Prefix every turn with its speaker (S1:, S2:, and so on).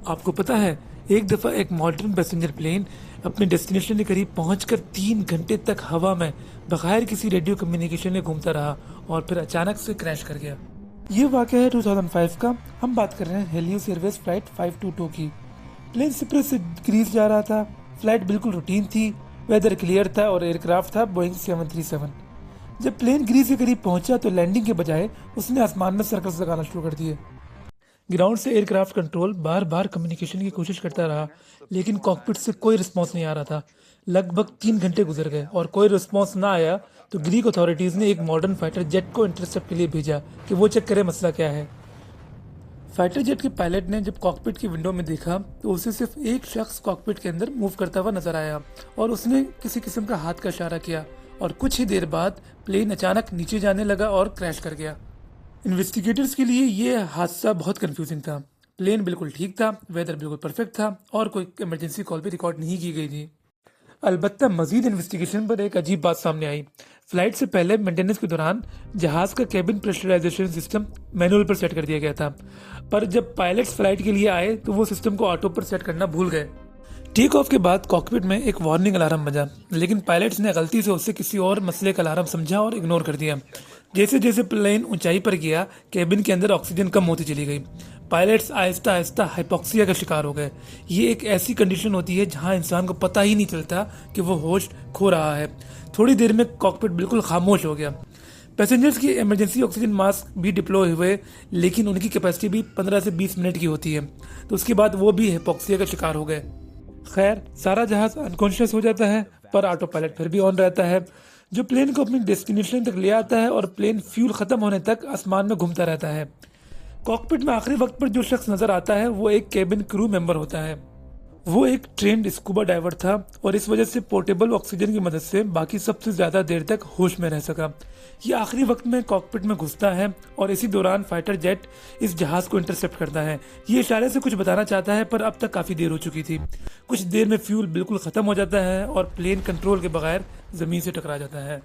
S1: आपको पता है, एक दफ़ा एक मॉडर्न पैसेंजर प्लेन अपने डेस्टिनेशन के करीब पहुंचकर 3 घंटे तक हवा में बगैर किसी रेडियो कम्युनिकेशन के घूमता रहा और फिर अचानक से क्रैश कर गया। ये वाक़या है 2005 का। हम बात कर रहे हैं हेलियोस एयरवेज फ्लाइट 522 की। प्लेन सिप्रस से ग्रीस जा रहा था। फ्लाइट बिल्कुल रूटीन थी, वेदर क्लियर था और एयरक्राफ्ट था बोइंग 737। जब प्लेन ग्रीस के करीब पहुंचा तो लैंडिंग के बजाय उसने आसमान में सर्कल्स लगाना शुरू कर दिए। ग्राउंड से एयरक्राफ्ट कंट्रोल बार बार कम्युनिकेशन की कोशिश करता रहा, लेकिन कॉकपिट से कोई रिस्पांस नहीं आ रहा था। लगभग 3 घंटे गुजर गए और कोई रिस्पांस ना आया तो ग्रीक अथॉरिटीज ने एक मॉडर्न फाइटर जेट को इंटरसेप्ट के लिए भेजा कि वो चेक करे मसला क्या है। फाइटर जेट के पायलट ने जब कॉकपिट की विंडो में देखा तो उसे सिर्फ एक शख्स कॉकपिट के अंदर मूव करता हुआ नजर आया और उसने किसी किस्म का हाथ का इशारा किया और कुछ ही देर बाद प्लेन अचानक नीचे जाने लगा और क्रैश कर गया। इन्वेस्टिगेटर्स के लिए ये हादसा बहुत कंफ्यूजिंग था। प्लेन बिल्कुल ठीक था, वेदर बिल्कुल परफेक्ट था और कोई इमरजेंसी कॉल भी रिकॉर्ड नहीं की गई थी। अलबत्ता मजीद इन्वेस्टिगेशन पर एक अजीब बात सामने आई। फ्लाइट से पहले मेंटेनेंस के दौरान जहाज का केबिन प्रेशराइजेशन सिस्टम मैनुअल पर सेट कर दिया गया था, पर जब पायलट्स फ्लाइट के लिए आए तो वो सिस्टम को ऑटो पर सेट करना भूल गए। टेक ऑफ के बाद कॉकपिट में एक वार्निंग अलार्म बजा, लेकिन पायलट्स ने गलती से उसे किसी और मसले का अलार्म समझा और इग्नोर कर दिया। जैसे जैसे प्लेन ऊंचाई पर गया, केबिन के अंदर ऑक्सीजन कम होती चली गई। पायलट्स आहिस्ता आहिस्ता हाइपोक्सिया का शिकार हो गए। ये एक ऐसी कंडीशन होती है जहां इंसान को पता ही नहीं चलता कि वो होश खो रहा है। थोड़ी देर में कॉकपिट बिल्कुल खामोश हो गया। पैसेंजर्स की इमरजेंसी ऑक्सीजन मास्क भी डिप्लॉय हुए, लेकिन उनकी कैपेसिटी भी 15 से 20 मिनट की होती है, तो उसके बाद वो भी हाइपोक्सिया का शिकार हो गए। खैर, सारा जहाज अनकॉन्शियस हो जाता है, पर ऑटो पायलट फिर भी ऑन रहता है, जो प्लेन को अपनी डेस्टिनेशन तक ले आता है और प्लेन फ्यूल खत्म होने तक आसमान में घूमता रहता है। कॉकपिट में आखिरी वक्त पर जो शख्स नजर आता है वो एक केबिन क्रू मेंबर होता है। वो एक ट्रेंड स्कूबा डाइवर था और इस वजह से पोर्टेबल ऑक्सीजन की मदद से बाकी सबसे ज्यादा देर तक होश में रह सका। ये आखिरी वक्त में कॉकपिट में घुसता है और इसी दौरान फाइटर जेट इस जहाज को इंटरसेप्ट करता है। ये इशारे से कुछ बताना चाहता है, पर अब तक काफी देर हो चुकी थी। कुछ देर में फ्यूल बिल्कुल खत्म हो जाता है और प्लेन कंट्रोल के बगैर जमीन से टकरा जाता है।